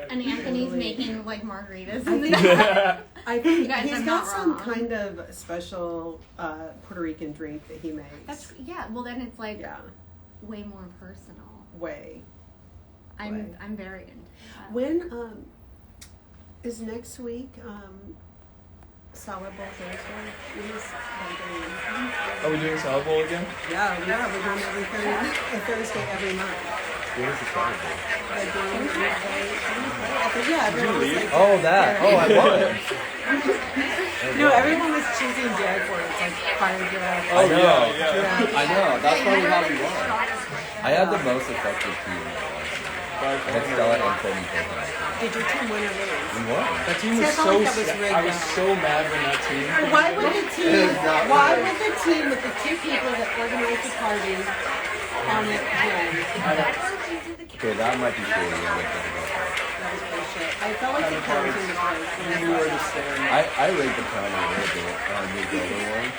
And Anthony's making like margaritas. I think he's got some kind of special Puerto Rican drink that he makes. Well then it's like way more personal. I'm very into that. When is next week Salad Bowl Thursday? Are we doing Salad Bowl again? Yeah, we're doing every Thursday every month. What is the Salad Bowl? Oh, that. Oh, I won. No, everyone was choosing Jared for it. It's like fire Jared. Oh, yeah. I know. That's probably how we won. I had the most effective team. I had Stella and Cody both. Did your team win or lose? We won. That team was so I was so mad when that team. Why would the team with the two people that organized the party on it win? Okay, that might be true. That was bullshit. I felt like the county was right. We were just saying. I rigged the county a little bit on the other one.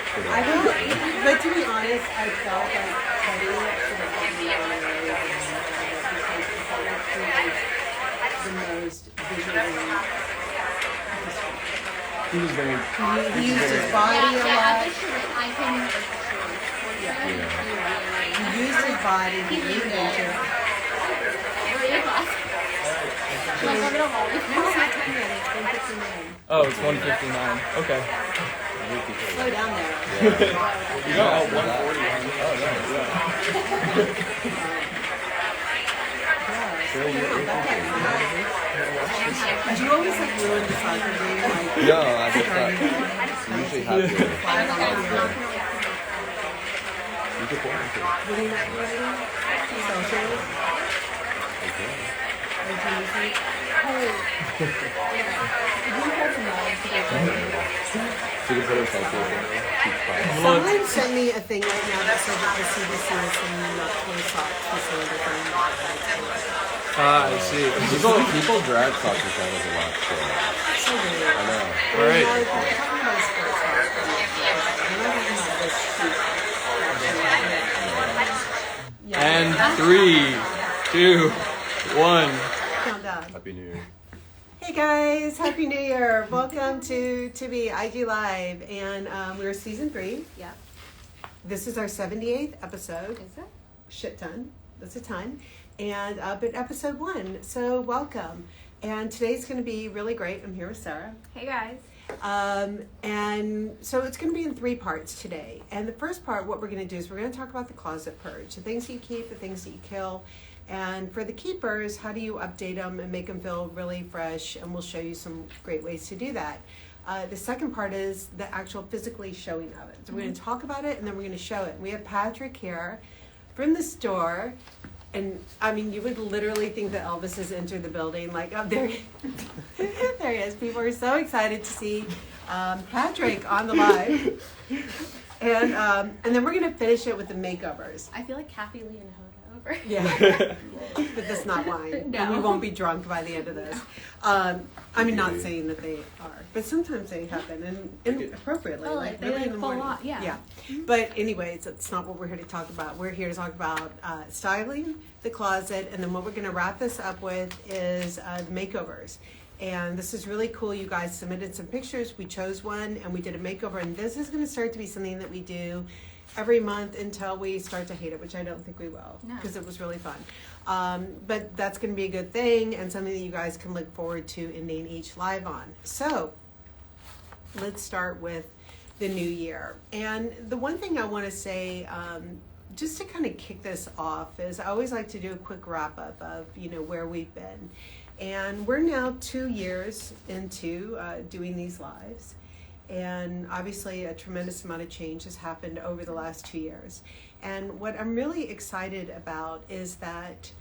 But to be honest, I felt like Teddy should have gotten the honorary the most visually. He was very. He used his body a lot. He used his body. He used it. Oh, it's 1:59. Okay. Slow down there. You got 140. Oh, nice. Do you always like ruin the soccer game? Like, no, I just thought usually have to. You could point to it. What are you not doing? Socials? Okay. She can put her socials in there. Someone sent me a thing right now that said that the CDC is sending up 20 socks to send the thing. I see. People drag soccer shadows a lot. So weird. I know. All right. And 3, 2, 1. Happy New Year. Hey guys, Happy New Year. Welcome to Tibi IG Live. And we're season 3. Yeah. This is our 78th episode. Is it? Shit ton. That's a ton. And but episode 1. So welcome. And today's going to be really great. I'm here with Sarah. Hey guys. And so it's going to be in 3 parts today. And the first part, what we're going to do is we're going to talk about the closet purge, the things that you keep, the things that you kill. And for the keepers, how do you update them and make them feel really fresh? And we'll show you some great ways to do that. The second part is the actual physically showing of it. So we're going to talk about it and then we're going to show it. We have Patrick here from the store. And I mean, you would literally think that Elvis has entered the building. Like, oh, there he is. People are so excited to see Patrick on the live. And then we're going to finish it with the makeovers. I feel like Kathy Lee and Hoda over. Yeah. But that's not wine. No. And we won't be drunk by the end of this. I mean, not saying that they are. But sometimes they happen. And appropriately. Oh, like they really in the pull morning. off, yeah. Yeah. But anyways, that's not what we're here to talk about. We're here to talk about styling the closet. And then what we're going to wrap this up with is makeovers. And this is really cool. You guys submitted some pictures. We chose one and we did a makeover. And this is going to start to be something that we do every month until we start to hate it, which I don't think we will, because it was really fun. But that's going to be a good thing and something that you guys can look forward to ending each live on. So let's start with the new year. And the one thing I want to say, just to kind of kick this off, is I always like to do a quick wrap up of, where we've been. And we're now 2 years into doing these lives. And obviously a tremendous amount of change has happened over the last 2 years. And what I'm really excited about is that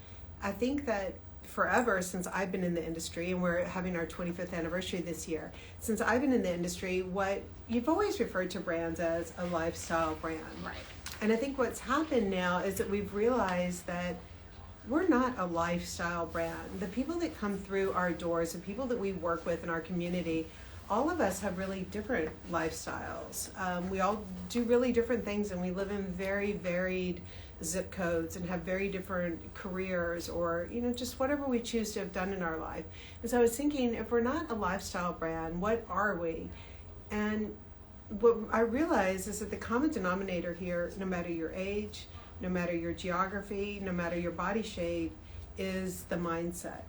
I think that forever since I've been in the industry, and we're having our 25th anniversary this year, since I've been in the industry, what you've always referred to brands as a lifestyle brand. Right. And I think what's happened now is that we've realized that we're not a lifestyle brand. The people that come through our doors, the people that we work with in our community, all of us have really different lifestyles. We all do really different things and we live in very varied zip codes and have very different careers, or just whatever we choose to have done in our life. And so I was thinking, if we're not a lifestyle brand, what are we? And what I realize is that the common denominator here, no matter your age, no matter your geography, no matter your body shape, is the mindset.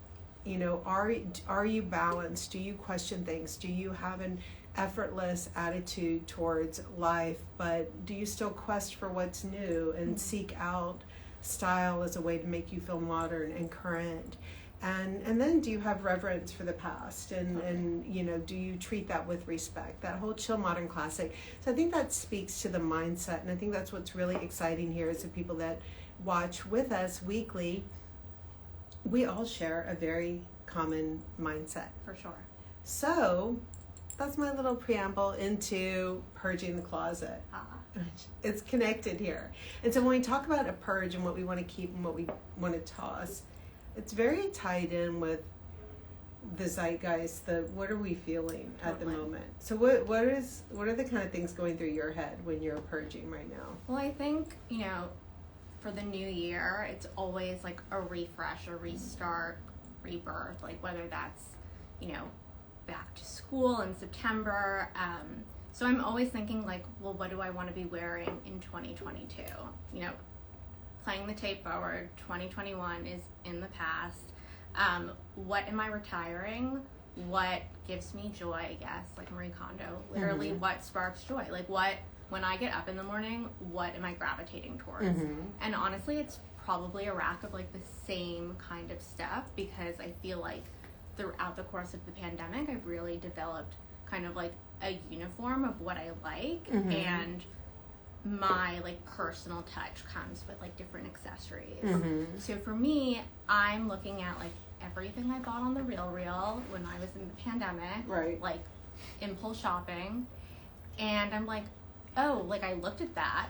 Are you balanced? Do you question things? Do you have an effortless attitude towards life, but do you still quest for what's new and seek out style as a way to make you feel modern and current? And then do you have reverence for the past? And do you treat that with respect? That whole chill modern classic. So I think that speaks to the mindset, and I think that's what's really exciting here is the people that watch with us weekly, we all share a very common mindset. For sure. So that's my little preamble into purging the closet. It's connected here. And so when we talk about a purge and what we want to keep and what we want to toss, it's very tied in with the zeitgeist, what are we feeling at the moment? So what are the kind of things going through your head when you're purging right now? Well, I think, for the new year, it's always like a refresh, a restart, rebirth, like whether that's, back to school in September. So I'm always thinking like, well, what do I want to be wearing in 2022? Playing the tape forward, 2021 is in the past. What am I retiring? What gives me joy, I guess, like Marie Kondo, literally what sparks joy? Like when I get up in the morning, what am I gravitating towards? And honestly, it's probably a rack of like the same kind of stuff, because I feel like throughout the course of the pandemic, I've really developed kind of like a uniform of what I like, and my like personal touch comes with like different accessories. So for me, I'm looking at like everything I bought on the Real when I was in the pandemic, right? Like impulse shopping, and I'm like, oh, like I looked at that,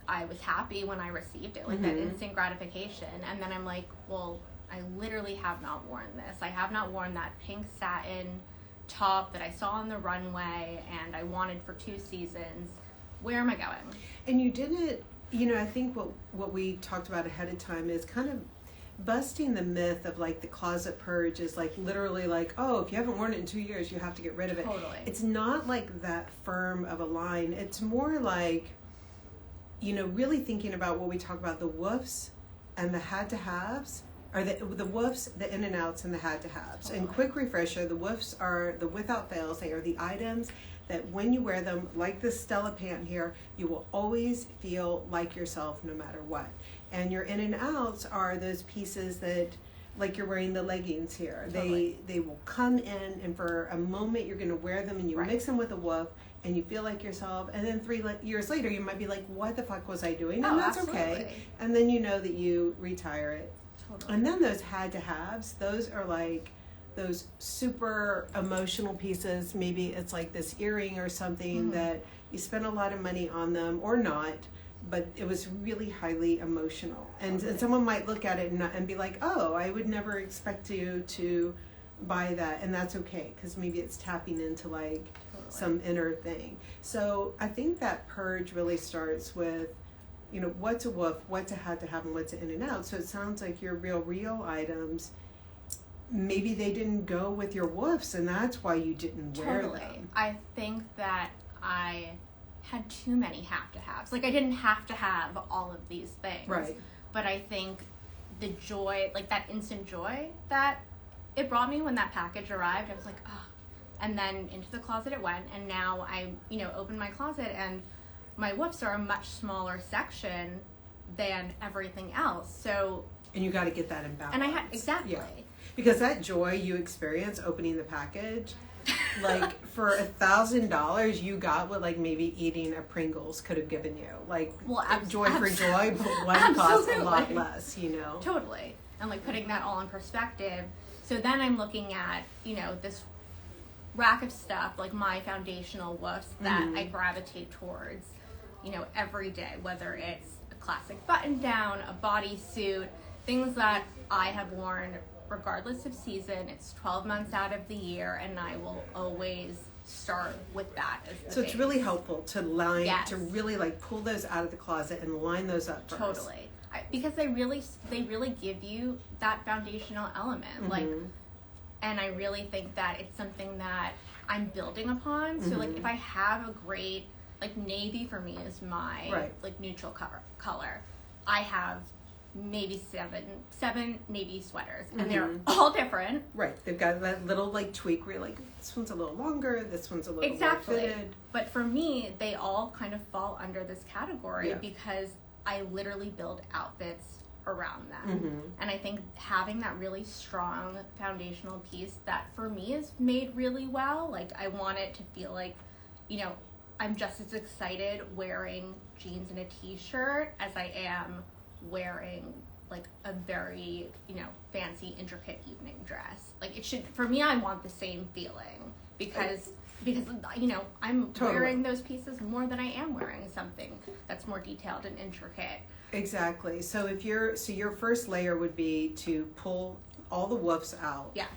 I was happy when I received it, like that instant gratification, and then I'm like, well, I literally have not worn this. I have not worn that pink satin top that I saw on the runway and I wanted for 2 seasons. Where am I going? And you didn't, I think what we talked about ahead of time is kind of busting the myth of like the closet purge is like literally like, oh, if you haven't worn it in 2 years, you have to get rid of it. Totally. It's not like that firm of a line. It's more like, really thinking about what we talk about, the woofs and the had to haves, or the woofs, the in and outs, and the had to haves. Totally. And quick refresher, the woofs are the without fails. They are the items that when you wear them, like this Stella pant here, you will always feel like yourself no matter what. And your in and outs are those pieces that, like you're wearing the leggings here. Totally. They will come in, and for a moment you're going to wear them, and you mix them with a woof, and you feel like yourself. And then 3 years later, you might be like, "What the fuck was I doing?" And that's absolutely. okay. And then you know that you retire it. Totally. And then those had to haves. Those are like those super emotional pieces. Maybe it's like this earring or something that you spent a lot of money on them, or not, but it was really highly emotional. And someone might look at it and be like, oh, I would never expect you to buy that. And that's okay, because maybe it's tapping into like some inner thing. So I think that purge really starts with, what's a woof, what's a had to have, and what's an in and out. So it sounds like your real items, maybe they didn't go with your woofs, and that's why you didn't wear them. I think that I had too many have to haves. Like I didn't have to have all of these things. Right. But I think the joy, like that instant joy that it brought me when that package arrived, I was like, oh. And then into the closet it went, and now I, opened my closet and my woofs are a much smaller section than everything else. So. And you got to get that in balance. And I had, exactly. Yeah. Because that joy you experience opening the package, like for $1,000, you got what like maybe eating a Pringles could have given you. Like joy for joy, but one costs a lot less, Totally. And like putting that all in perspective. So then I'm looking at, this rack of stuff, like my foundational woofs that I gravitate towards, every day, whether it's a classic button down, a bodysuit, things that I have worn regardless of season. It's 12 months out of the year, and I will always start with that as the So it's base. really helpful to line, Yes. to really like pull those out of the closet and line those up first. Totally. Because they really give you that foundational element. Like, and I really think that it's something that I'm building upon. So like if I have a great, like navy for me is my like neutral color. I have maybe seven navy sweaters, and they're all different. Right. They've got that little like tweak where you're like, this one's a little longer, this one's a little more fitted. But for me, they all kind of fall under this category because I literally build outfits around them. And I think having that really strong foundational piece that for me is made really well, like I want it to feel like, you know, I'm just as excited wearing jeans and a t-shirt as I am wearing like a very, you know, fancy intricate evening dress. Like it should, for me, I want the same feeling because you know, I'm wearing those pieces more than I am wearing something that's more detailed and intricate. Exactly. So your first layer would be to pull all the woofs out. Yes.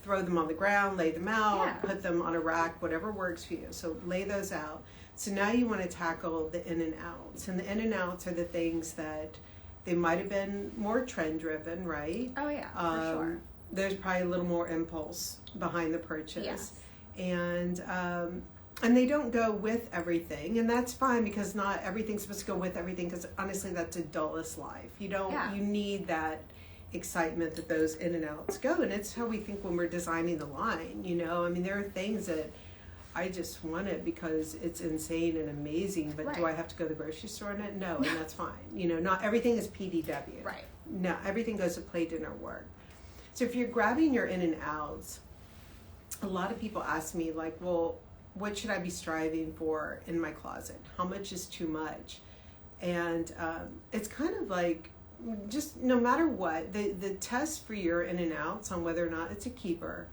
Throw them on the ground, lay them out, put them on a rack, whatever works for you. So lay those out. So now you want to tackle the in and outs. And the in and outs are the things that they might have been more trend driven, right? Oh yeah, for sure. There's probably a little more impulse behind the purchase. Yes. And they don't go with everything, and that's fine because not everything's supposed to go with everything, because honestly that's a dullest life. You need that excitement that those in and outs go, and it's how we think when we're designing the line, you know. I mean, there are things that I just want it because it's insane and amazing, but do I have to go to the grocery store in it? No, and that's fine. You know, not everything is PDW. Right. No, everything goes to play, dinner, work. So if you're grabbing your in and outs, a lot of people ask me like, well, what should I be striving for in my closet? How much is too much? And it's kind of like, just no matter what, the test for your in and outs on whether or not it's a keeper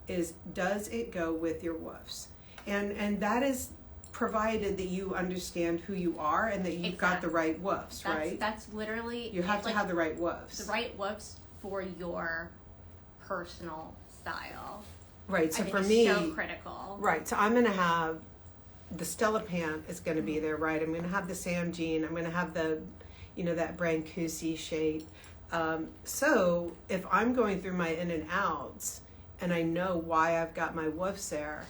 is, does it go with your woofs? And that is provided that you understand who you are and that you've got the right woofs, right? That's literally, you have to have the right woofs. The right woofs for your personal style. Right, so I think for me, so critical. Right, so I'm going to have the Stella pant is going to be there, right? I'm going to have the Sam jean. I'm going to have the, you know, that Brancusi shape. So if I'm going through my in and outs and I know why I've got my woofs there,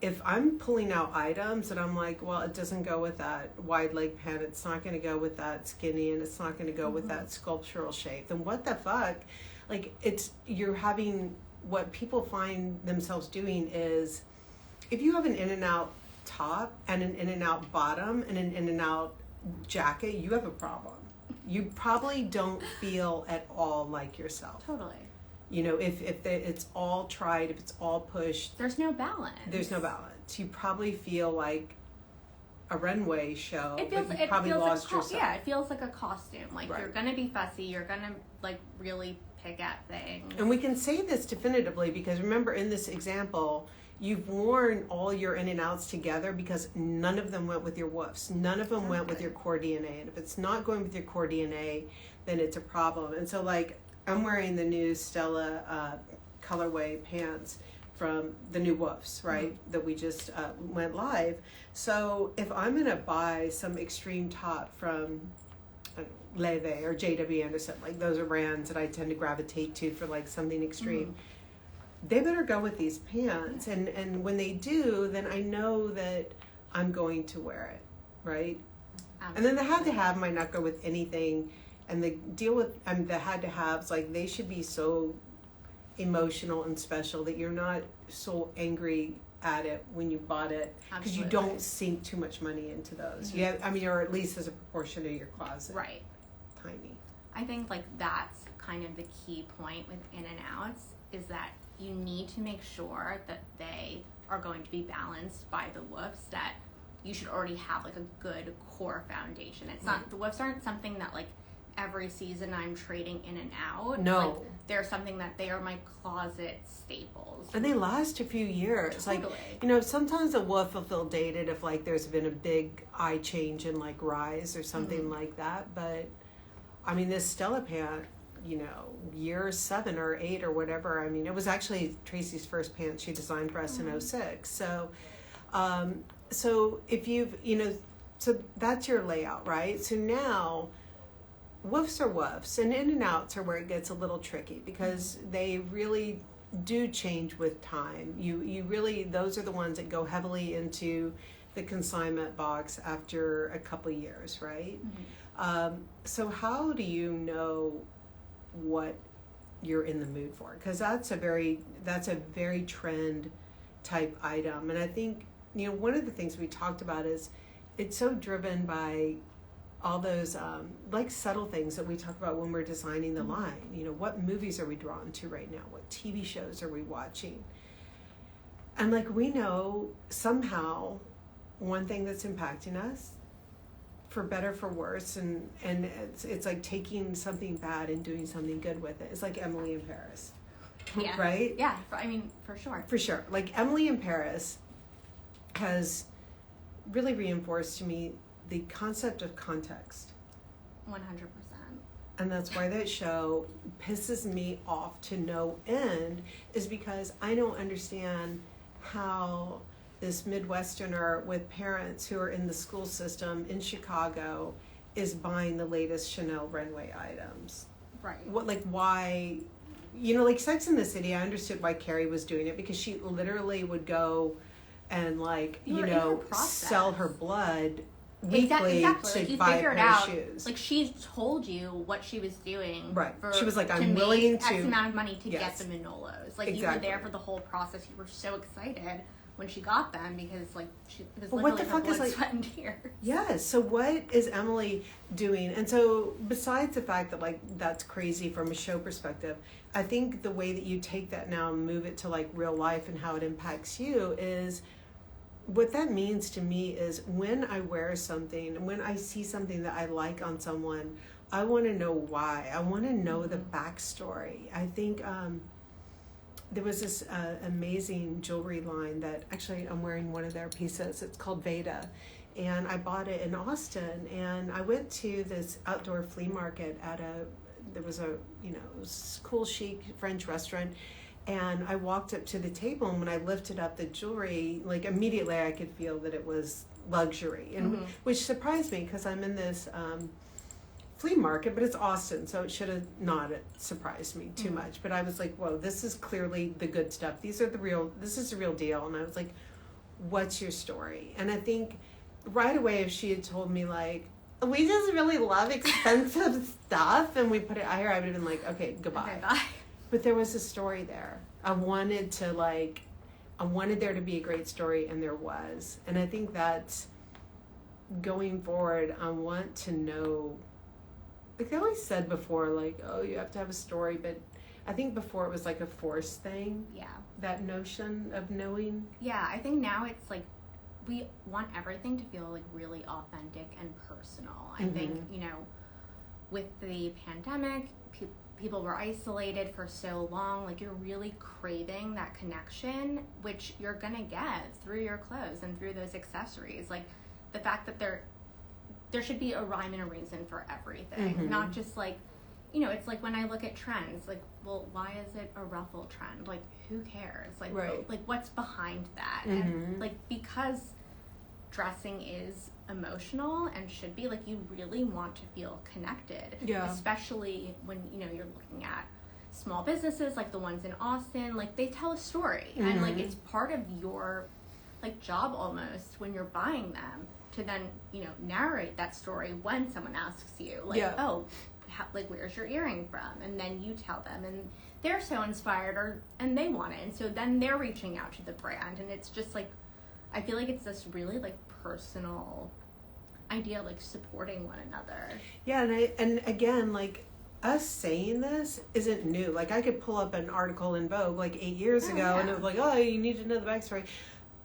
if I'm pulling out items and I'm like, well, it doesn't go with that wide leg pant, it's not going to go with that skinny, and it's not going to go with that sculptural shape, then what the fuck? Like, you're having, what people find themselves doing is, if you have an in and out top and an in and out bottom and an in and out jacket, you have a problem. You probably don't feel at all like yourself. Totally. You know, if it's all tried, if it's all pushed, there's no balance. There's no balance. You probably feel like a runway show. It feels, but you probably lost yourself. Yeah, it feels like a costume. Like Right. You're gonna be fussy. You're gonna like really pick at things. And we can say this definitively because remember, in this example, you've worn all your in and outs together because none of them went with your woofs. None of them went with your core DNA. And if it's not going with your core DNA, then it's a problem. And so, like, I'm wearing the new Stella colorway pants from the new woofs, right? That we just went live. So if I'm going to buy some extreme top from Leve or JW Anderson, like those are brands that I tend to gravitate to for like something extreme, they better go with these pants. And when they do, then I know that I'm going to wear it, right? Absolutely. And then the had to have might not go with anything. And the deal with the had to haves, like they should be so emotional and special that you're not so angry at it when you bought it, because you don't sink too much money into those. You have, I mean, or at least as a proportion of your closet. Right. Tiny. I think like that's kind of the key point with in and outs, is that you need to make sure that they are going to be balanced by the woofs, that you should already have like a good core foundation. It's not, the woofs aren't something that like every season I'm trading in and out. No. Like, they're something that they are my closet staples. And they last a few years. Totally. Like, you know, sometimes a woof will feel dated if like there's been a big eye change in like rise or something like that. But I mean, this Stella pant, you know, year 7 or 8 or whatever. I mean, it was actually Tracy's first pant she designed for us in 06. So So if you've, so that's your layout, right? So now, woofs are woofs, and in and outs are where it gets a little tricky because they really do change with time. You really, those are the ones that go heavily into the consignment box after a couple years, right? So how do you know what you're in the mood for? Because that's a very trend type item. And I think, one of the things we talked about is it's so driven by all those like subtle things that we talk about when we're designing the line. What movies are we drawn to right now? What TV shows are we watching? And like we know somehow one thing that's impacting us, for better for worse, and it's like taking something bad and doing something good with it. It's like Emily in Paris. Yeah. Right? Yeah, for sure. For sure. Like Emily in Paris has really reinforced to me the concept of context. 100%. And that's why that show pisses me off to no end, is because I don't understand how this Midwesterner with parents who are in the school system in Chicago is buying the latest Chanel runway items. Right. Why, like Sex in the City, I understood why Carrie was doing it, because she literally would go and sell her blood weekly to buy a pair of shoes. Like, she told you what she was doing. Right. She was like, I'm willing to X amount of money to yes. get the Manolos. Like, exactly. you were there for the whole process. You were so excited when she got them, because it was what the literally fuck her is blood, sweat, and tears. Yes. So what is Emily doing? And so besides the fact that that's crazy from a show perspective, I think the way that you take that now and move it to real life and how it impacts you is, what that means to me is when I wear something, when I see something that I like on someone, I want to know why. I want to know the backstory. I think there was this amazing jewelry line that actually I'm wearing one of their pieces. It's called Veda. And I bought it in Austin. And I went to this outdoor flea market there was a, it was cool, chic French restaurant. And I walked up to the table, and when I lifted up the jewelry, immediately I could feel that it was luxury, and which surprised me because I'm in this flea market, but it's Austin, so it should have not surprised me too much. But I was like, whoa, this is clearly the good stuff. This is the real deal. And I was like, what's your story? And I think right away, if she had told me we just really love expensive stuff and we put it here, I would have been like, okay, goodbye. Okay, bye. But there was a story there. I wanted there to be a great story, and there was. And I think that's going forward. I want to know. They always said before, oh, you have to have a story, but I think before it was a forced thing. Yeah. That notion of knowing. Yeah, I think now it's we want everything to feel really authentic and personal. I think, with the pandemic, people were isolated for so long, you're really craving that connection, which you're gonna get through your clothes and through those accessories. The fact that there should be a rhyme and a reason for everything, not just it's when I look at trends, well, why is it a ruffle trend? Who cares? Right. What's behind that? And because dressing is emotional and should be, you really want to feel connected. Yeah. Especially when you're looking at small businesses like the ones in Austin, they tell a story, and it's part of your job almost when you're buying them to then narrate that story when someone asks you where's your earring from, and then you tell them, and they're so inspired and they want it, and so then they're reaching out to the brand, and it's just I feel it's this really personal idea, supporting one another. Yeah, and again, us saying this isn't new. I could pull up an article in Vogue 8 years ago, yeah. and it was oh, you need to know the backstory.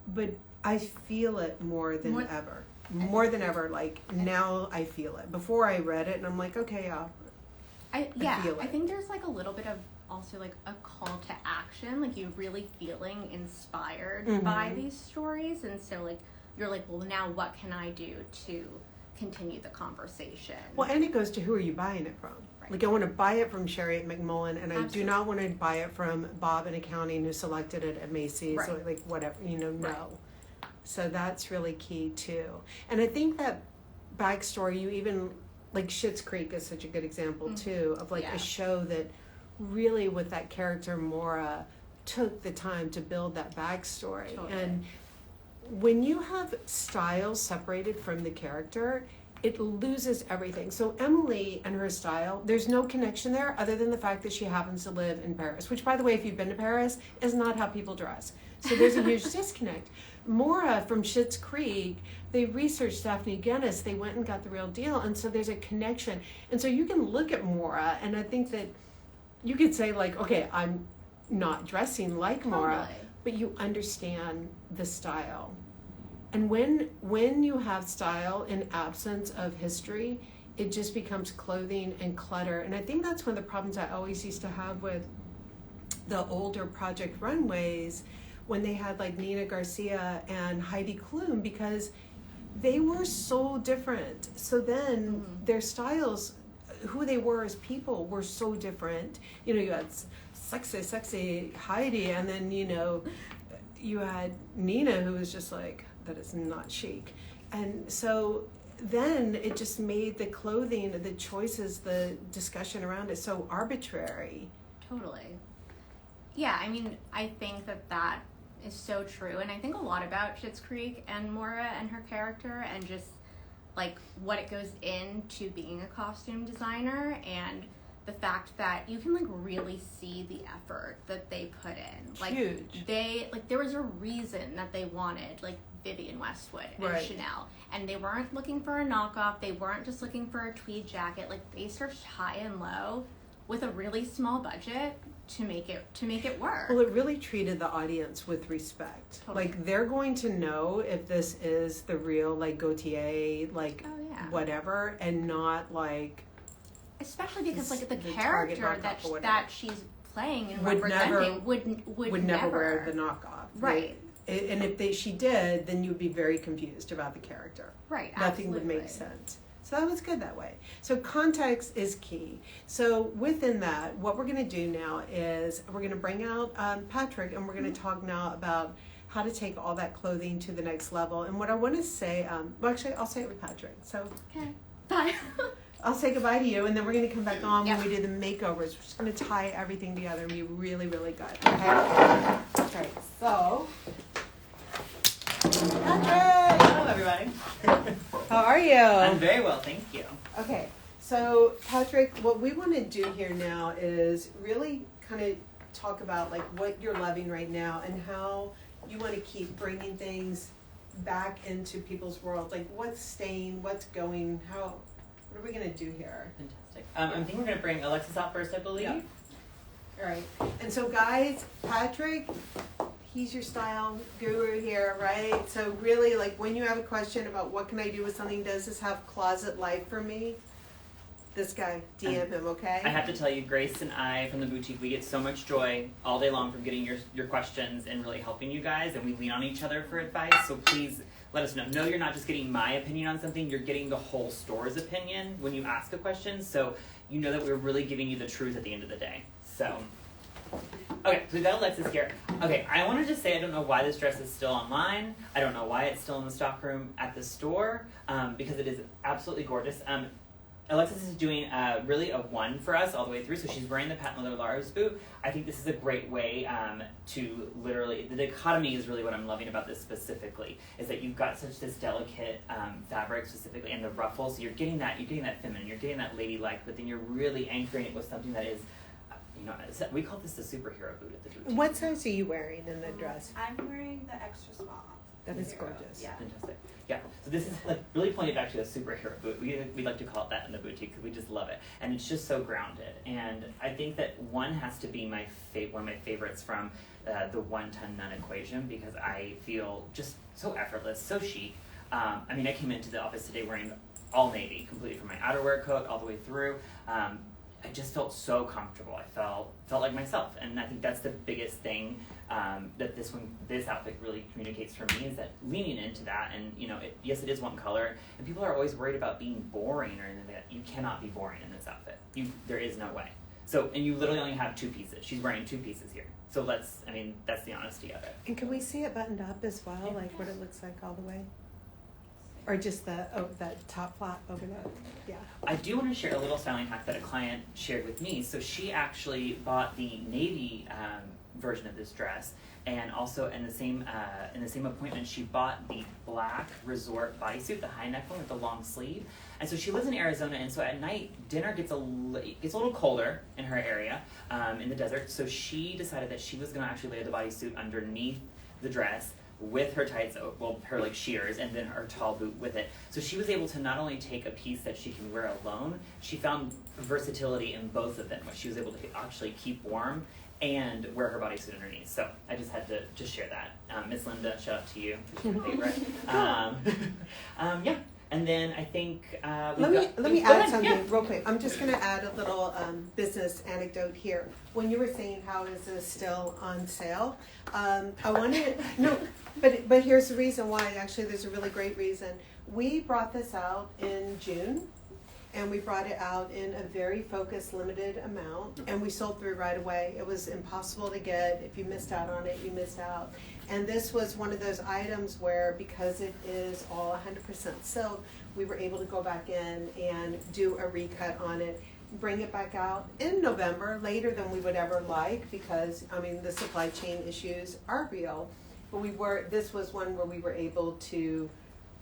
But I feel it more than ever. More than ever. Now I feel it. Before I read it, and I'm okay, yeah. I feel it. I think there's a little bit of also a call to action, you really feeling inspired by these stories, and so you're well, now what can I do to continue the conversation? Well, and it goes to who are you buying it from? Right. I want to buy it from Sherry at McMullen, and I do not want to buy it from Bob in accounting who selected it at Macy's, right. or whatever, Right. no. So that's really key too. And I think that backstory, you even, like Schitt's Creek is such a good example too, of like a show that really with that character Maura took the time to build that backstory. Totally. And when you have style separated from the character, it loses everything. So Emily and her style, there's no connection there other than the fact that she happens to live in Paris, which, by the way, if you've been to Paris, is not how people dress. So there's a huge disconnect. Maura from Schitt's Creek, they researched Daphne Guinness, they went and got the real deal, and so there's a connection. And so you can look at Maura, and I think that you could say, like, okay, I'm not dressing like Maura, but you understand the style. And when you have style in absence of history, it just becomes clothing and clutter. And I think that's one of the problems I always used to have with the older Project Runways, when they had like Nina Garcia and Heidi Klum, because they were so different. So then their styles, who they were as people, were so different. You know, you had sexy Heidi, and then, you know, you had Nina, who was just like, that is not chic. And so then it just made the clothing, the choices, the discussion around it so arbitrary. Totally. Yeah, I mean, I think that is so true. And I think a lot about Schitt's Creek and Maura and her character, and just like what it goes into being a costume designer, and the fact that you can like really see the effort that they put in. Like Huge. There was a reason that they wanted like Vivienne Westwood and Chanel, and they weren't looking for a knockoff. They weren't just looking for a tweed jacket. Like, they searched high and low with a really small budget to make it work. Well, it really treated the audience with respect. Totally. Like, they're going to know if this is the real like Gautier, like whatever, and not like, especially because like the Target character knockoff that she's playing and would representing would never wear the knockoff. Right. And if she did, then you'd be very confused about the character. Right. Nothing would make sense. So that was good that way. So context is key. So within that, what we're going to do now is we're going to bring out Patrick, and we're going to talk now about how to take all that clothing to the next level. And what I want to say, well, actually, I'll say it with Patrick. So okay, bye. I'll say goodbye to you, and then we're going to come back on when we do the makeovers. We're just going to tie everything together and be really, really good. Okay? Okay, so Patrick! Hello, everybody. How are you? I'm very well, thank you. Okay, so Patrick, what we want to do here now is really kind of talk about like what you're loving right now and how you want to keep bringing things back into people's world. Like, what's staying, what's going, what are we going to do here? Fantastic. I think we're going to bring Alexis out first, I believe. Yeah. All right. And so, guys, Patrick, he's your style guru here, right? So really, like, when you have a question about what can I do with something, does this have closet life for me? This guy, DM him, okay? I have to tell you, Grace and I from the boutique, we get so much joy all day long from getting your questions and really helping you guys, and we lean on each other for advice, so please let us know. No, you're not just getting my opinion on something, you're getting the whole store's opinion when you ask a question, so you know that we're really giving you the truth at the end of the day. So, okay, so we've got Alexis here. Okay, I wanted to say I don't know why this dress is still online. I don't know why it's still in the stock room at the store, because it is absolutely gorgeous. Alexis is doing really a 1 for us all the way through, so she's wearing the patent leather Lars boot. I think this is a great way to literally, the dichotomy is really what I'm loving about this specifically, is that you've got such this delicate fabric specifically, and the ruffles, so you're getting that feminine, you're getting that ladylike, but then you're really anchoring it with something that is, we call this the superhero boot at the boutique. What size are you wearing in the dress? I'm wearing the extra small. That is gorgeous. Yeah. Fantastic. Yeah, so this is like really pointing back to a superhero boot. We like to call it that in the boutique because we just love it, and it's just so grounded. And I think that one has to be one of my favorites from the 1 ton none equation, because I feel just so effortless, so chic. I mean, I came into the office today wearing all navy, completely from my outerwear coat all the way through. I just felt so comfortable. I felt like myself, and I think that's the biggest thing that this outfit really communicates for me, is that leaning into that. And yes, it is one color, and people are always worried about being boring or anything like that. You cannot be boring in this outfit. There is no way. So, and you literally only have 2 pieces. She's wearing 2 pieces here. So that's the honesty of it. And can we see it buttoned up as well, like what it looks like all the way? Or just that top flap over the, yeah. I do want to share a little styling hack that a client shared with me. So she actually bought the navy version of this dress, and also in the same appointment, she bought the black resort bodysuit, the high neck one with the long sleeve. And so she lives in Arizona, and so at night dinner gets a little colder in her area, in the desert. So she decided that she was going to actually layer the bodysuit underneath the dress with her tights, her like sheers, and then her tall boot with it. So she was able to not only take a piece that she can wear alone, she found versatility in both of them, which she was able to actually keep warm and wear her bodysuit underneath. So I just had to just share that. Miss Linda, shout out to you. She's my favorite. Yeah. And then I think let me add something real quick. I'm just going to add a little business anecdote here. When you were saying how is this still on sale, I wanted but here's the reason why. Actually, there's a really great reason. We brought this out in June, and we brought it out in a very focused, limited amount, and we sold through right away. It was impossible to get. If you missed out on it, you missed out. And this was one of those items where, because it is all 100% silk, we were able to go back in and do a recut on it, bring it back out in November, later than we would ever like, because, I mean, the supply chain issues are real. But this was one where we were able to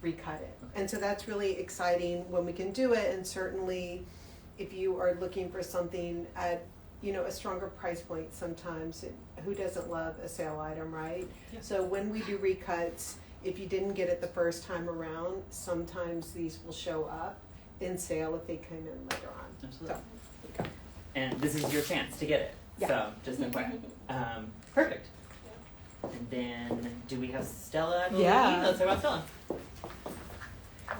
recut it. And so that's really exciting when we can do it, and certainly if you are looking for something at a stronger price point, sometimes who doesn't love a sale item, right? Yeah. So when we do recuts, if you didn't get it the first time around, sometimes these will show up in sale if they come in later on. Absolutely. So, and this is your chance to get it. Yeah. So just an FYI. Perfect. And then do we have Stella? I believe? Yeah. Let's talk about Stella.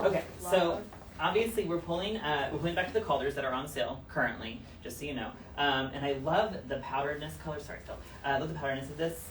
Okay, so obviously we're pulling back to the colors that are on sale currently, just so you know. And I love the powderedness color. Sorry, Phil. I love the powderedness of this.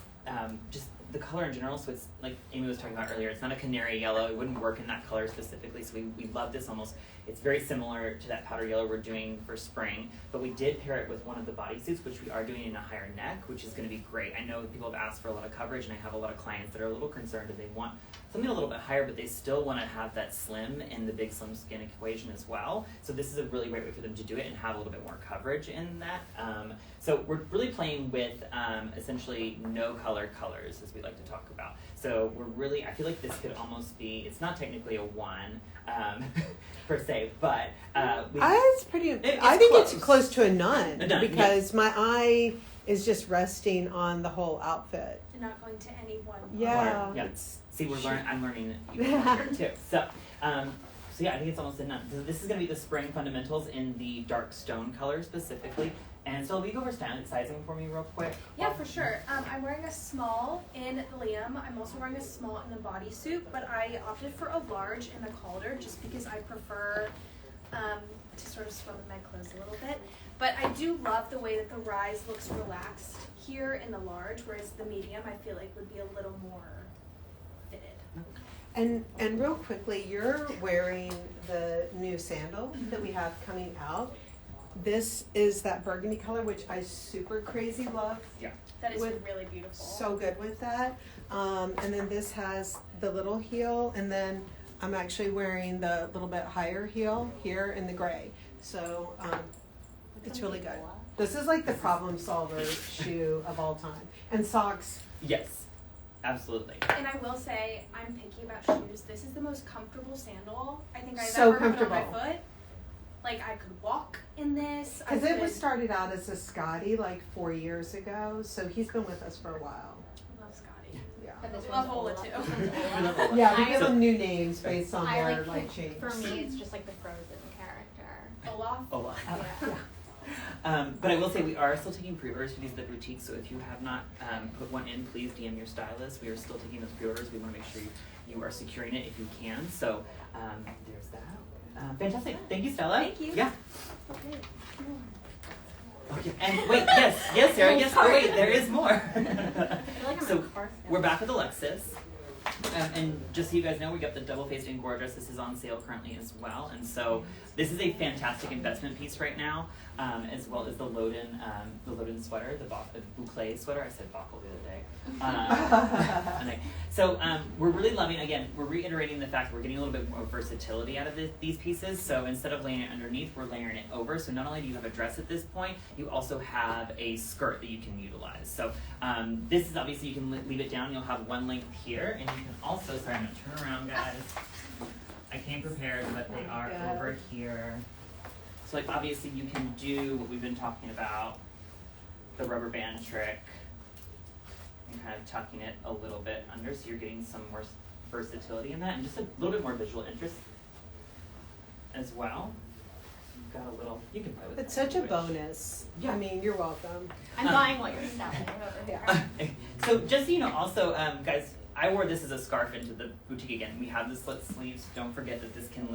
Just the color in general. So it's like Amy was talking about earlier. It's not a canary yellow. It wouldn't work in that color specifically. So we love this almost. It's very similar to that powder yellow we're doing for spring. But we did pair it with one of the bodysuits, which we are doing in a higher neck, which is going to be great. I know people have asked for a lot of coverage, and I have a lot of clients that are a little concerned that they want something a little bit higher, but they still want to have that slim in the big slim skin equation as well. So this is a really great way for them to do it and have a little bit more coverage in that. So we're really playing with essentially no color colors, as we like to talk about. So I feel like this could almost be, it's not technically a 1 per se, but it's pretty. I think it's close to a none, because my eye is just resting on the whole outfit. And not going to any one. Yeah. Yeah. See, I'm learning even more here too. So yeah, I think it's almost a none. So this is going to be the spring fundamentals in the dark stone color specifically. And so will you go over sizing for me real quick? Yeah, for sure. I'm wearing a small in Liam. I'm also wearing a small in the bodysuit, but I opted for a large in the Calder just because I prefer to sort of swim with my clothes a little bit. But I do love the way that the rise looks relaxed here in the large, whereas the medium I feel like would be a little more fitted. And real quickly, you're wearing the new sandal that we have coming out. This is that burgundy color, which I super crazy love. Yeah. That is really beautiful. So good with that. And then this has the little heel, and then I'm actually wearing the little bit higher heel here in the gray. So it's really good. This is like the problem solver shoe of all time. And socks. Yes. Absolutely. And I will say, I'm picky about shoes. This is the most comfortable sandal I think I've so ever comfortable. put on my foot. Like, I could walk in this. Because it was started out as a Scotty like 4 years ago, so he's been with us for a while. I love Scotty. Yeah. But this Love one's Ola too. Yeah, we give them new names based on I their like change. For me, it's just like the Frozen character. Olaf. Yeah. But I will say we are still taking pre-orders for these at the boutique, so if you have not put one in, please DM your stylist. We are still taking those pre-orders. We want to make sure you are securing it if you can. So there's that. Fantastic. Thank you, Stella. Thank you. Yeah. Okay. And wait, yes, Sarah, yes. Oh, wait, there is more. I feel like I'm So a car fan. we're back with Alexis. and just so you guys know, we got the double-faced engorgeous. This is on sale currently as well, and so this is a fantastic investment piece right now, as well as the Loden sweater, the boucle sweater. I said buckle the other day. So we're really loving. Again, we're reiterating the fact that we're getting a little bit more versatility out of these pieces. So instead of laying it underneath, we're layering it over. So not only do you have a dress at this point, you also have a skirt that you can utilize. So this is obviously, you can leave it down. You'll have one length here, and you can also, sorry, I'm gonna turn around, guys. I came prepared, but they are over here. So like obviously you can do what we've been talking about, the rubber band trick, and kind of tucking it a little bit under, so you're getting some more versatility in that, and just a little bit more visual interest as well. You've got a little, you can play with it. It's such a bonus. Yeah. I mean, you're welcome. I'm buying what you're selling over here. So just so you know, also, guys, I wore this as a scarf into the boutique again. We have the slit sleeves. Don't forget that this can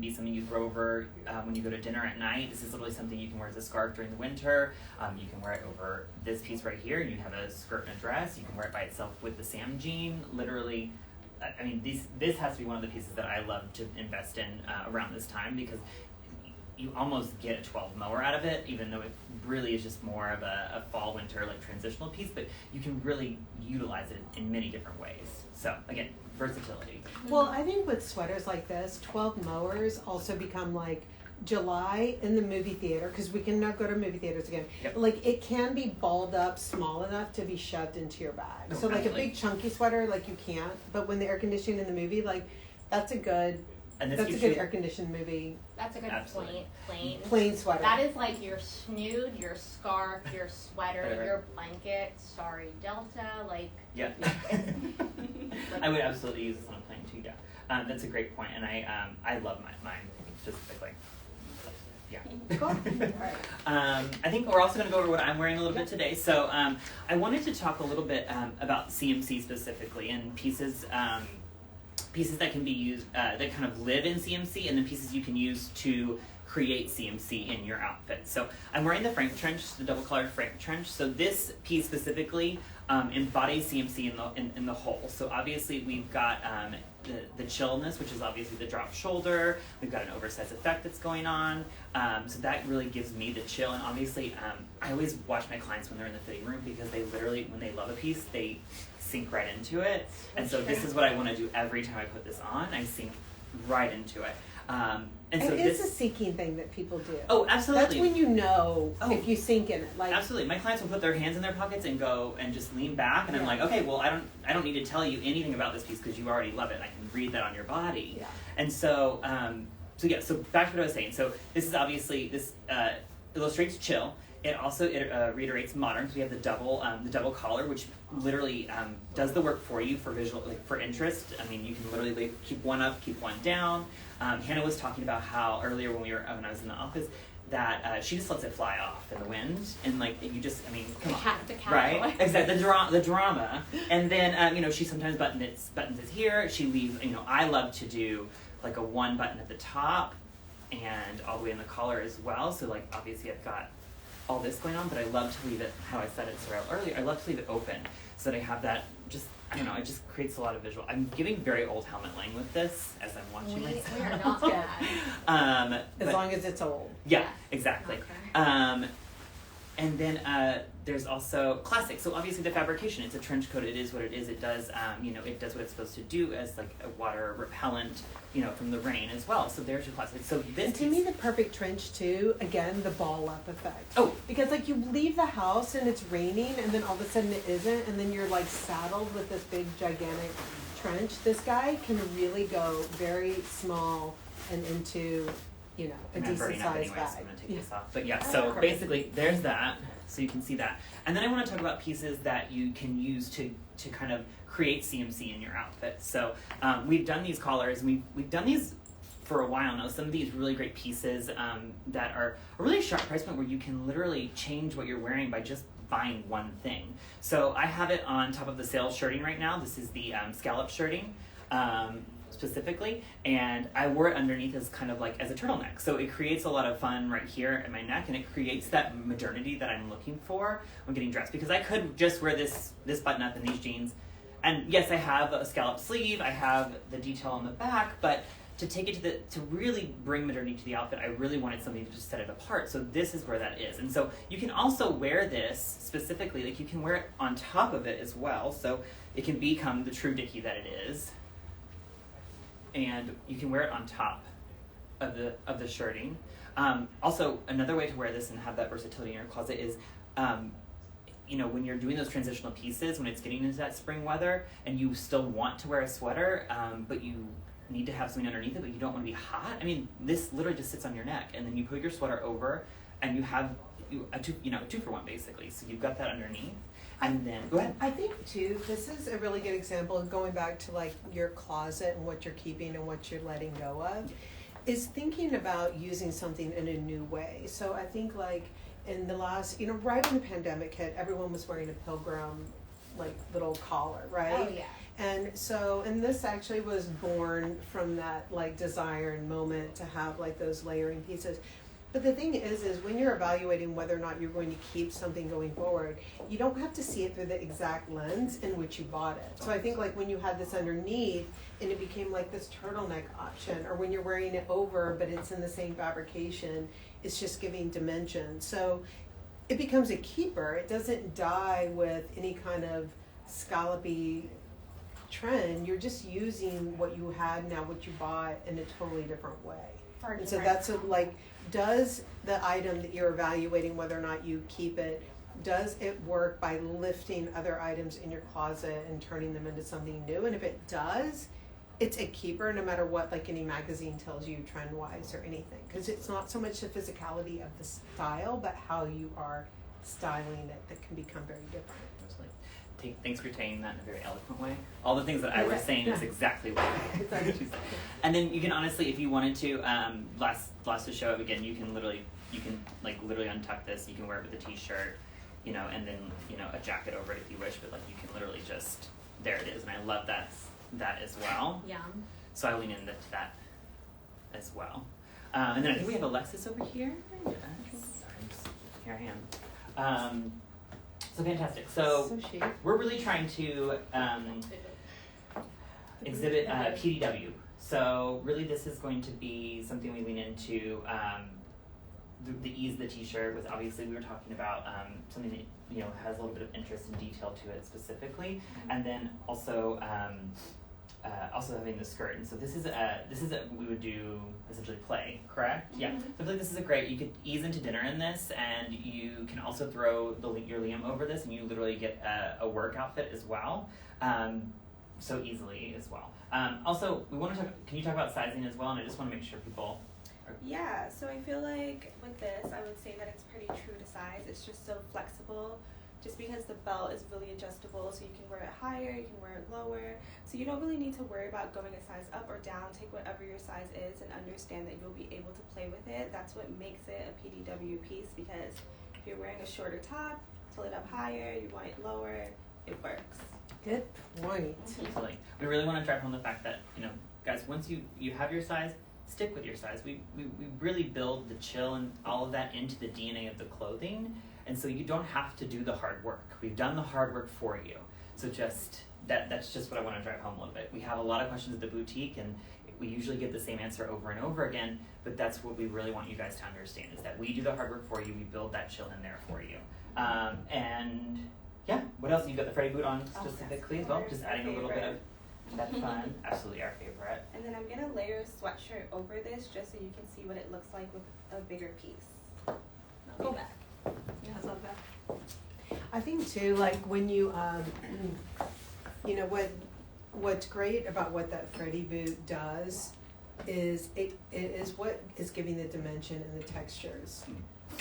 be something you throw over when you go to dinner at night. This is literally something you can wear as a scarf during the winter. You can wear it over this piece right here. You have a skirt and a dress. You can wear it by itself with the Sam jean. Literally, I mean, this has to be one of the pieces that I love to invest in around this time, because you almost get a 12 mower out of it, even though it really is just more of a fall winter like transitional piece, but you can really utilize it in many different ways. So again, versatility. Well, I think with sweaters like this, 12 mowers also become like July in the movie theater, because we can now go to movie theaters again. Yep. Like it can be balled up small enough to be shoved into your bag. Oh, So like absolutely. a big chunky sweater, like you can't, but when the air conditioning in the movie, like that's a good air conditioned movie. That's a good Absolutely. Plain sweater. That is like your snood, your scarf, your sweater, Right. your blanket. Sorry, Delta. Like, Yeah. I would absolutely use this on a plane too. Yeah, that's a great point, and I love mine specifically. Yeah. Cool. I think we're also going to go over what I'm wearing a little bit today. So I wanted to talk a little bit about CMC specifically, and pieces that can be used, that kind of live in CMC, and then pieces you can use to create CMC in your outfit. So I'm wearing the Frank trench, the double collared Frank trench. So this piece specifically embodies CMC in the whole. So obviously we've got the chillness, which is obviously the drop shoulder. We've got an oversized effect that's going on. So that really gives me the chill. And obviously I always watch my clients when they're in the fitting room, because they literally, when they love a piece, they sink right into it. And so this is what I want to do every time I put this on. I sink right into it. And so it's a sinking thing that people do. Oh, absolutely. That's when you know if you sink in it. Like absolutely. My clients will put their hands in their pockets and go and just lean back, and I'm like, okay, well, I don't need to tell you anything about this piece because you already love it. I can read that on your body. Yeah. And so, so back to what I was saying. So this is obviously, this illustrates chill. It also reiterates modern, because we have the double collar, which literally does the work for you for visual, like for interest. I mean, you can literally keep one up, keep one down. Hannah was talking about how earlier when I was in the office, that she just lets it fly off in the wind, and like you just, I mean, come on, right? Exactly, the drama, and then she sometimes buttons it here. She leaves, I love to do like a one button at the top, and all the way in the collar as well. So like obviously I've got all this going on, but I love to leave it, how I said it earlier, I love to leave it open so that I have that, just, it just creates a lot of visual. I'm giving very old Helmet Lang with this as I'm watching myself. We are not bad. as long as it's old. Yeah, exactly. Okay. And then there's also classic. So obviously the fabrication, it's a trench coat. It is what it is. It does, it does what it's supposed to do as like a water repellent, from the rain as well. So there's your classic. So this and to me, the perfect trench too, again, the ball up effect. Oh. Because like you leave the house and it's raining, and then all of a sudden it isn't, and then you're like saddled with this big gigantic trench. This guy can really go very small and into a decent sized bag. So I'm gonna take this off. But yeah, so basically there's that. So you can see that. And then I want to talk about pieces that you can use to kind of create CMC in your outfit. So we've done these collars, and we've done these for a while now. Some of these really great pieces that are a really sharp price point where you can literally change what you're wearing by just buying one thing. So I have it on top of the sales shirting right now. This is the scallop shirting. Specifically, and I wore it underneath as kind of like as a turtleneck. So it creates a lot of fun right here at my neck, and it creates that modernity that I'm looking for when getting dressed. Because I could just wear this button up and these jeans and yes, I have a scallop sleeve, I have the detail on the back, but to take it to really bring modernity to the outfit, I really wanted something to just set it apart. So this is where that is. And so you can also wear this specifically, like you can wear it on top of it as well. So it can become the true Dickie that it is. And you can wear it on top of the shirting. Also, another way to wear this and have that versatility in your closet is, when you're doing those transitional pieces, when it's getting into that spring weather, and you still want to wear a sweater, but you need to have something underneath it, but you don't want to be hot. I mean, this literally just sits on your neck, and then you put your sweater over, and you have a 2-for-1 basically. So you've got that underneath, and then go ahead. I think too, this is a really good example of going back to like your closet and what you're keeping and what you're letting go of, is thinking about using something in a new way. So I think like in the last, right when the pandemic hit, everyone was wearing a pilgrim like little collar, right? Oh yeah. And this actually was born from that like desire and moment to have like those layering pieces. But the thing is when you're evaluating whether or not you're going to keep something going forward, you don't have to see it through the exact lens in which you bought it. So I think like when you had this underneath and it became like this turtleneck option, or when you're wearing it over but it's in the same fabrication, it's just giving dimension. So it becomes a keeper. It doesn't die with any kind of scallopy trend. You're just using what you had now, what you bought, in a totally different way. And so that's does the item that you're evaluating whether or not you keep it, does it work by lifting other items in your closet and turning them into something new? And if it does, it's a keeper no matter what like any magazine tells you trend wise or anything, because it's not so much the physicality of the style but how you are styling it that can become very different. Thanks for saying that in a very eloquent way. All the things that I was saying is exactly what And then you can honestly, if you wanted to, last to show it again, you can literally untuck this. You can wear it with a t-shirt, and then a jacket over it if you wish. But like you can literally just, there it is, and I love that as well. Yum. So I lean into that as well. And then I think we have Alexis over here. Here I am. So fantastic. So we're really trying to exhibit PDW. So really this is going to be something we lean into, the ease of the t-shirt with, obviously we were talking about something that has a little bit of interest and detail to it specifically, and then also having the skirt. And so this is we would do essentially play, correct? Mm-hmm. Yeah. So I feel like this is you could ease into dinner in this, and you can also throw your Liam over this, and you literally get a work outfit as well, so easily as well. Also, we want to talk. Can you talk about sizing as well? And I just want to make sure people. Yeah, so I feel like with this, I would say that it's pretty true to size. It's just so flexible, just because the belt is really adjustable, so you can wear it higher, you can wear it lower. So you don't really need to worry about going a size up or down. Take whatever your size is and understand that you'll be able to play with it. That's what makes it a PDW piece, because if you're wearing a shorter top, pull it up higher, you want it lower, it works. Good point. Absolutely. We really want to drive home the fact that, guys, once you have your size, stick with your size. We really build the chill and all of that into the DNA of the clothing, and so you don't have to do the hard work. We've done the hard work for you. So that's just what I want to drive home a little bit. We have a lot of questions at the boutique, and we usually get the same answer over and over again, but that's what we really want you guys to understand, is that we do the hard work for you, we build that chill in there for you. And yeah, what else? You've got the Freddy boot on specifically as well, just adding a little bit of that fun. Absolutely our favorite. And then I'm going to layer a sweatshirt over this just so you can see what it looks like with a bigger piece. Go back. Yeah, I'll go back. I think too, like when you, what's great about what that Freddy boot does is it is what is giving the dimension and the textures.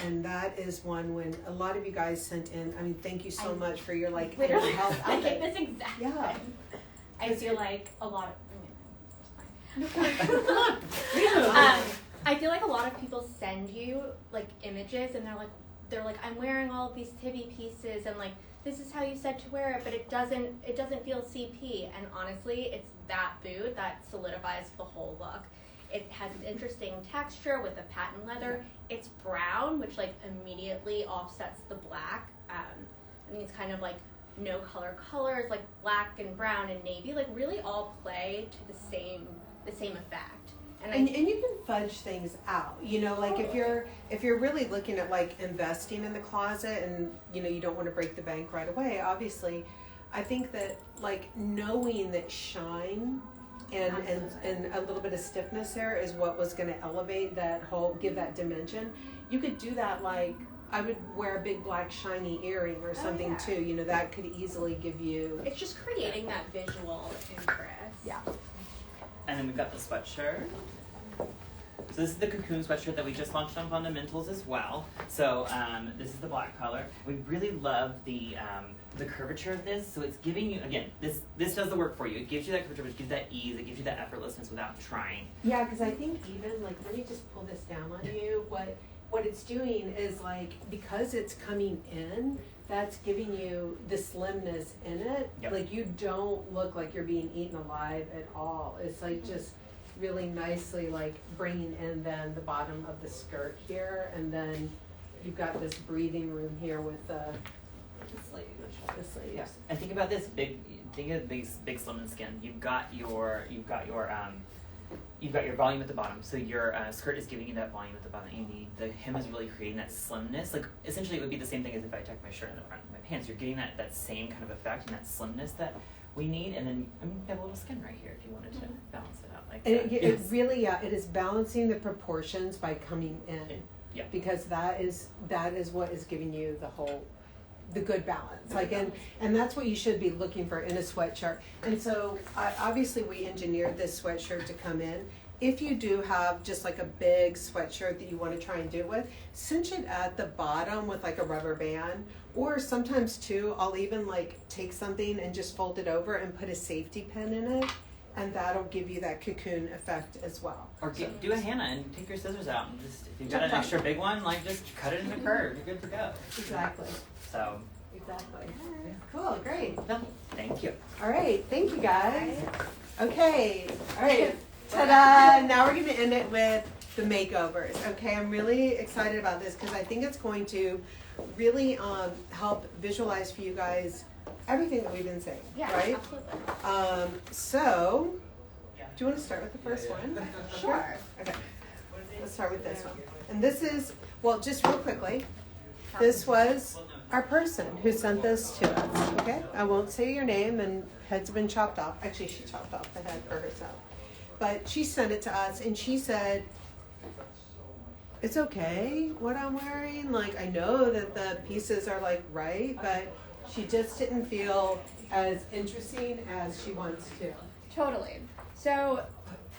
And that is one when a lot of you guys sent in, I mean, thank you so much for your like inner health I outfit. get this exact Yeah. thing. I feel like a lot of, I feel like a lot of people send you like images and they're like I'm wearing all of these Tibi pieces and like this is how you said to wear it, but it doesn't feel CP, and honestly it's that boot that solidifies the whole look. It has an interesting texture with the patent leather. It's brown, which like immediately offsets the black. I think it's kind of like no colors like black and brown and navy, like really all play to the same effect. And you can fudge things out, you know, like if you're really looking at like investing in the closet and, you know, you don't want to break the bank right away, obviously, I think that like knowing that shine and a little bit of stiffness there is what was going to elevate that whole, give that dimension. You could do that, like I would wear a big black shiny earring or something too, you know, that could easily give you. It's just creating that visual interest. Yeah. And then we've got the sweatshirt. So this is the cocoon sweatshirt that we just launched on Fundamentals as well. So this is the black color. We really love the curvature of this. So it's giving you, again, this does the work for you. It gives you that curvature, but it gives you that ease. It gives you that effortlessness without trying. Yeah, because I think even like, let me just pull this down on you. What it's doing is like, because it's coming in, that's giving you the slimness in it. Yep. Like you don't look like you're being eaten alive at all. It's like just really nicely like bringing in then the bottom of the skirt here, and then you've got this breathing room here with the sleeves. Yeah. And think about this think of big slim and skin. You've got your volume at the bottom, so your skirt is giving you that volume at the bottom that you need. The hem is really creating that slimness. Like essentially, it would be the same thing as if I tucked my shirt in the front of my pants. You're getting that same kind of effect and that slimness that we need. And then you have a little skin right here if you wanted to balance it out like and that. it really, it is balancing the proportions by coming in. Yeah. Because that is what is giving you the good balance. Like and that's what you should be looking for in a sweatshirt. And so obviously we engineered this sweatshirt to come in. If you do have just like a big sweatshirt that you want to try and do it with, cinch it at the bottom with like a rubber band. Or sometimes too, I'll even like take something and just fold it over and put a safety pin in it, and that'll give you that cocoon effect as well. Or do a Hannah and take your scissors out and just, if you've got an extra big one, like just cut it in a curve. You're good to go. Exactly. So. Exactly. Cool, great. No, thank you. All right, thank you guys. Okay, all right, ta-da! Now we're going to end it with the makeovers. Okay, I'm really excited about this because I think it's going to really help visualize for you guys everything that we've been saying, right? Absolutely. So, do you want to start with the first one? Sure. Okay, let's start with this one. And this is, well, just real quickly, this was our person who sent this to us, okay? I won't say your name, and heads have been chopped off. Actually, she chopped off the head for herself. But she sent it to us, and she said, it's okay what I'm wearing. Like, I know that the pieces are, like, right, but she just didn't feel as interesting as she wants to. Totally. So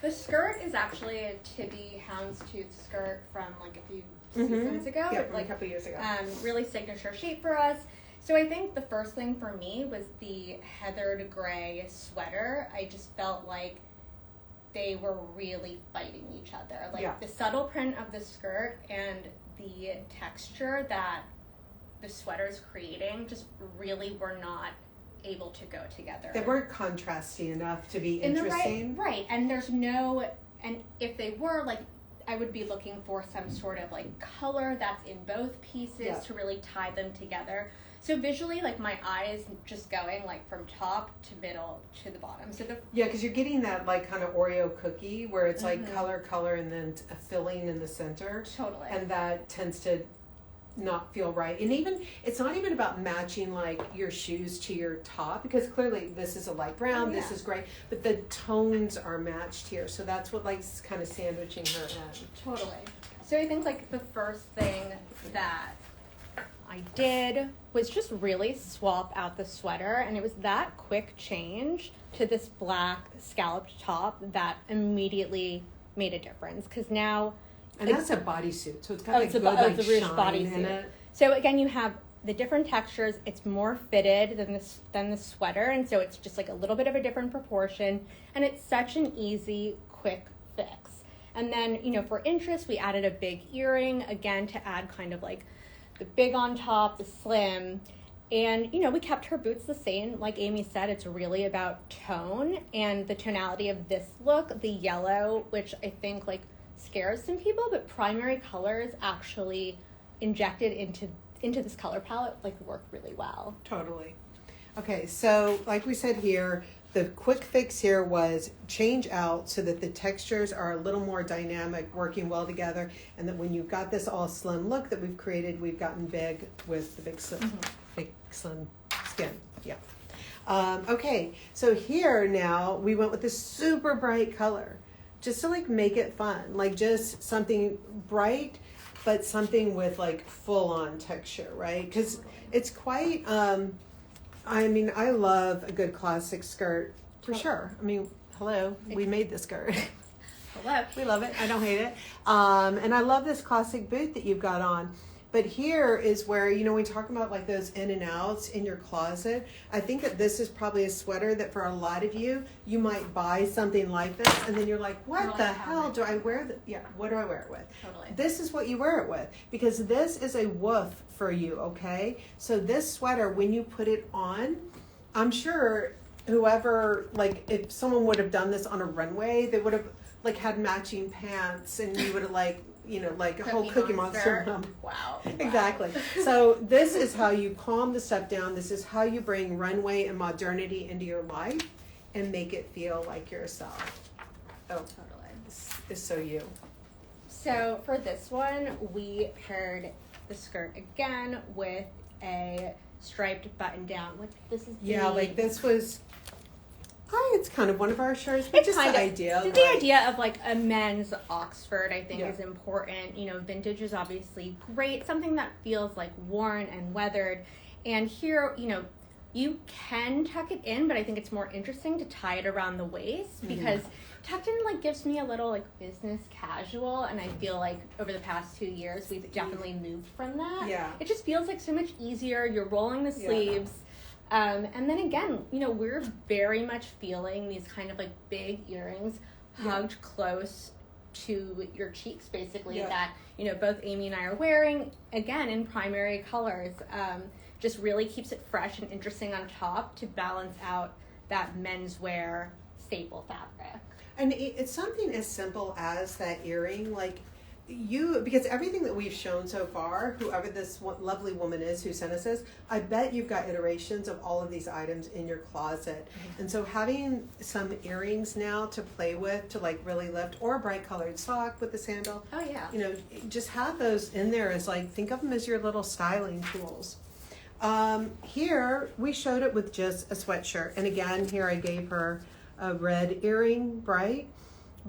the skirt is actually a Tibi houndstooth skirt from, like, a few seasons ago. Yeah, like a couple years ago. Really signature shape for us. So I think the first thing for me was the heathered gray sweater. I just felt like they were really fighting each other. Like the subtle print of the skirt and the texture that the sweater's creating just really were not able to go together. They weren't contrasty enough to be interesting. Right. And there's no, and if they were, like, I would be looking for some sort of like color that's in both pieces to really tie them together. So visually, like my eyes just going like from top to middle to the bottom. So because you're getting that like kind of Oreo cookie where it's like color, and then a filling in the center. Totally. And that tends to not feel right. And even it's not even about matching like your shoes to your top, because clearly this is a light brown, this is gray, but the tones are matched here. So that's what like kind of sandwiching her in. Totally. So I think like the first thing that I did was just really swap out the sweater, and it was that quick change to this black scalloped top that immediately made a difference, because now. And that's a bodysuit, so it's got like good like the shine in it. So again, you have the different textures. It's more fitted than the sweater, and so it's just like a little bit of a different proportion, and it's such an easy, quick fix. And then, you know, for interest, we added a big earring, again, to add kind of like the big on top, the slim. And, you know, we kept her boots the same. Like Amy said, it's really about tone and the tonality of this look, the yellow, which I think like scares some people, but primary colors actually injected into this color palette like work really well. Totally. Okay, so like we said here, the quick fix here was change out so that the textures are a little more dynamic, working well together, and that when you've got this all slim look that we've created, we've gotten big with the big slim skin. Yeah. Okay, so here now we went with this super bright color, just to like make it fun, like just something bright, but something with like full on texture, right? Because it's quite. I mean, I love a good classic skirt for sure. I mean, hello, we made this skirt. Hello. We love it. I don't hate it. And I love this classic boot that you've got on. But here is where, you know, we talk about like those in and outs in your closet. I think that this is probably a sweater that for a lot of you, you might buy something like this and then you're like, what the hell do I wear? What do I wear it with? Totally. This is what you wear it with, because this is a woof for you, okay? So this sweater, when you put it on, I'm sure whoever, like if someone would have done this on a runway, they would have like had matching pants and you would have like, you know, like a whole Cookie Monster. Wow. Exactly. So this is how you calm the stuff down. This is how you bring runway and modernity into your life and make it feel like yourself. Oh, Totally. this is so you. So for this one, we paired the skirt again with a striped button down. What this is? Like this was. It's kind of one of our shirts, but It's just kind the of, idea. the idea of like a men's Oxford, I think, Yeah. is important. You know, vintage is obviously great, something that feels like worn and weathered. And here, you know, you can tuck it in, but I think it's more interesting to tie it around the waist because tucked in like gives me a little like business casual, and I feel like over the past 2 years we've definitely moved from that. Yeah. It just feels like so much easier. You're rolling the sleeves. And then again, you know, we're very much feeling these kind of like big earrings hugged close to your cheeks, basically, that, you know, both Amy and I are wearing, again, in primary colors. Just really keeps it fresh and interesting on top to balance out that menswear staple fabric. And it's something as simple as that earring, like because everything that we've shown so far, whoever this lovely woman is who sent us this, I bet you've got iterations of all of these items in your closet. And so having some earrings now to play with, to like really lift, or a bright colored sock with the sandal. Oh, yeah. You know, just have those in there as like, think of them as your little styling tools. Here, we showed it with just a sweatshirt. And again, here I gave her a red earring, bright.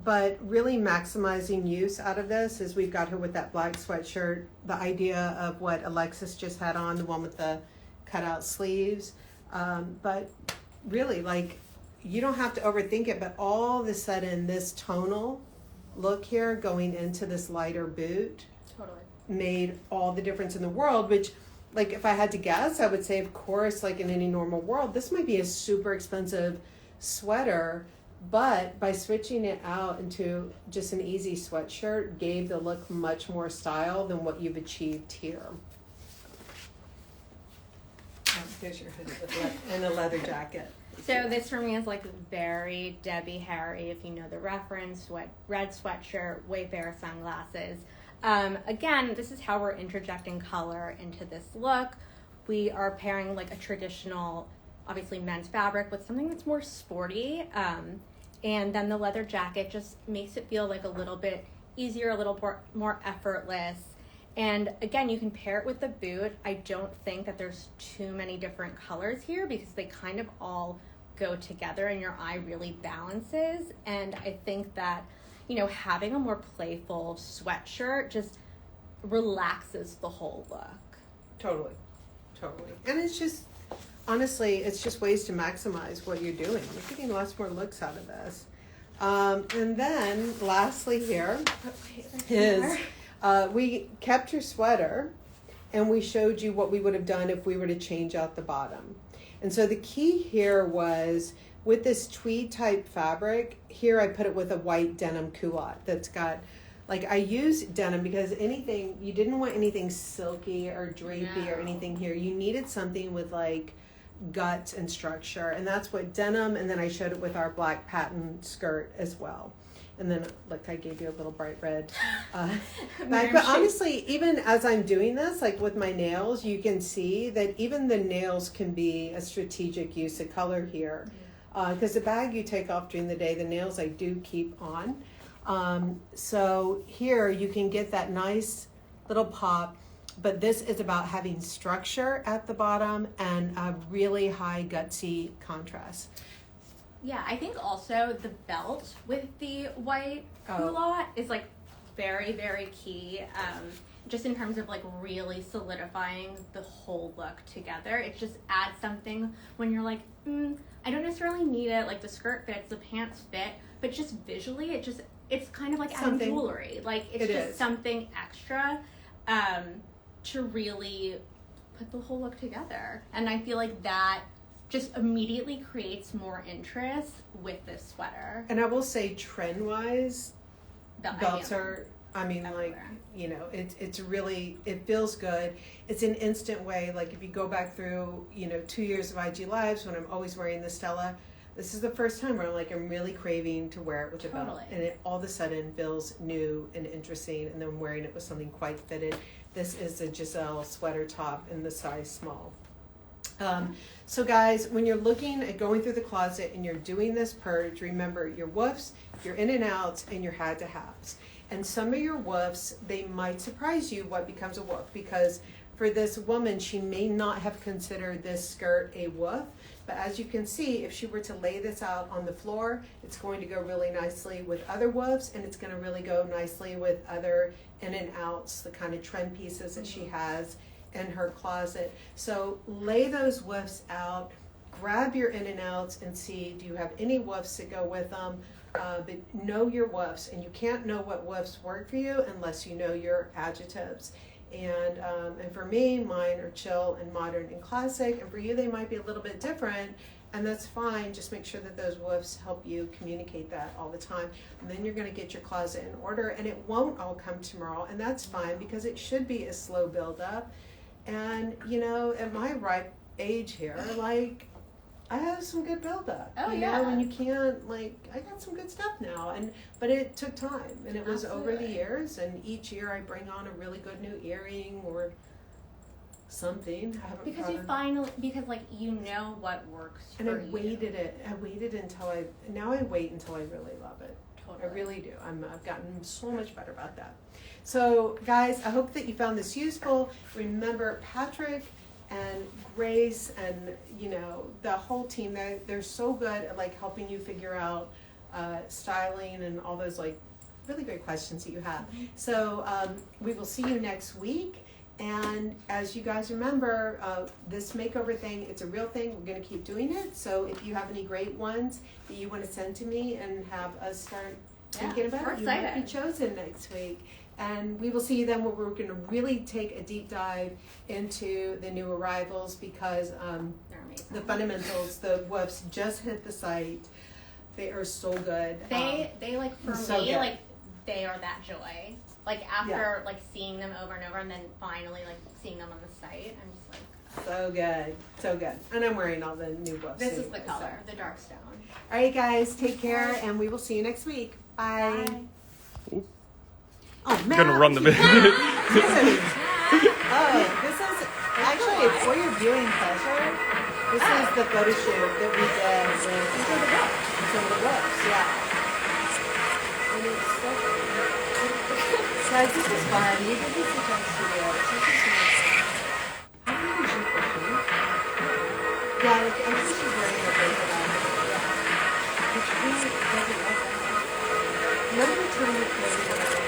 But really maximizing use out of this is we've got her with that black sweatshirt, the idea of what Alexis just had on, the one with the cutout sleeves. But really, like, you don't have to overthink it, but all of a sudden this tonal look here going into this lighter boot made all the difference in the world, which, like, if I had to guess, I would say, of course, like in any normal world, this might be a super expensive sweater, but by switching it out into just an easy sweatshirt gave the look much more style than what you've achieved here. Oh, there's your hoodie and a leather jacket. So this for me is like very Debbie Harry, if you know the reference, red sweatshirt, Wayfarer sunglasses. Again, this is how we're interjecting color into this look. We are pairing like a traditional, obviously men's fabric with something that's more sporty. And then the leather jacket just makes it feel like a little bit easier, a little more effortless. And again, you can pair it with the boot. I don't think that there's too many different colors here because they kind of all go together and your eye really balances. And I think that, you know, having a more playful sweatshirt just relaxes the whole look. Totally. And it's just, honestly, it's just ways to maximize what you're doing. You're getting lots more looks out of this. And then, lastly here is we kept your sweater and we showed you what we would have done if we were to change out the bottom. And so the key here was with this tweed type fabric, here I put it with a white denim culotte that's got, like, I use denim because anything, you didn't want anything silky or drapey or anything here. You needed something with like gut and structure, and that's what denim, and then I showed it with our black patent skirt as well. And then, look, I gave you a little bright red bag. But honestly, even as I'm doing this, like with my nails, you can see that even the nails can be a strategic use of color here. Because the bag you take off during the day, the nails I do keep on. So here you can get that nice little pop. But this is about having structure at the bottom and a really high gutsy contrast. Yeah, I think also the belt with the white culotte is like very, very key. Just in terms of like really solidifying the whole look together. It just adds something when you're like, I don't necessarily need it. Like the skirt fits, the pants fit, but just visually, it's kind of like adding jewelry. Like it's just something extra to really put the whole look together. And I feel like that just immediately creates more interest with this sweater. And I will say, trend-wise, belts are, I mean, everywhere. like, you know, it's really, it feels good. It's an instant way. Like, if you go back through, you know, 2 years of IG Lives when I'm always wearing the Stella, this is the first time where I'm really craving to wear it with a belt. And it all of a sudden feels new and interesting, and then wearing it with something quite fitted. This is a Giselle sweater top in the size small. So guys, when you're looking at going through the closet and you're doing this purge, remember your woofs, your in and outs, and your had to haves. And some of your woofs, they might surprise you what becomes a woof, because for this woman, she may not have considered this skirt a woof. But as you can see, if she were to lay this out on the floor, it's going to go really nicely with other woofs, and it's going to really go nicely with other in and outs, the kind of trend pieces that she has in her closet. So lay those woofs out, grab your in and outs and see, do you have any woofs that go with them? But know your woofs, and you can't know what woofs work for you unless you know your adjectives. And for me, mine are chill and modern and classic, and for you they might be a little bit different, and that's fine. Just make sure that those woofs help you communicate that all the time, and then you're going to get your closet in order, and it won't all come tomorrow, and that's fine, because it should be a slow build up. And you know, at my ripe age here, like, I have some good buildup. Oh, you yeah. know, and you can't, like, I got some good stuff now, but it took time, and it was over the years, and each year I bring on a really good new earring or something. I haven't because because like you know what works and for I waited until I wait until I really love it. Totally. I really do. I've gotten so much better about that. So guys, I hope that you found this useful. Remember, Patrick and Grace and, you know, the whole team, they're so good at like helping you figure out styling and all those like really great questions that you have. So we will see you next week. And as you guys remember, this makeover thing, it's a real thing. We're going to keep doing it. So if you have any great ones that you want to send to me and have us start thinking about it, you might be chosen next week. And we will see you then, where we're going to really take a deep dive into the new arrivals, because the fundamentals, the woofs just hit the site. They are so good. They like, for so me, good. like, they are that joy. Like, after like seeing them over and over, and then finally like seeing them on the site, I'm just like, so good, so good. And I'm wearing all the new woofs. This is the color, the dark stone. All right, guys, take care, and we will see you next week. Bye. Oh, man. I'm gonna run the video. This is actually, for your viewing pleasure, this is the photo shoot that we did with some of the books, yeah. And it's so good. Guys, this was fun. You did this in our studio. How do you shoot for shoot? Yeah, like, I think she's wearing a bracelet on. Yeah. Which really doesn't look that. Remember the time we played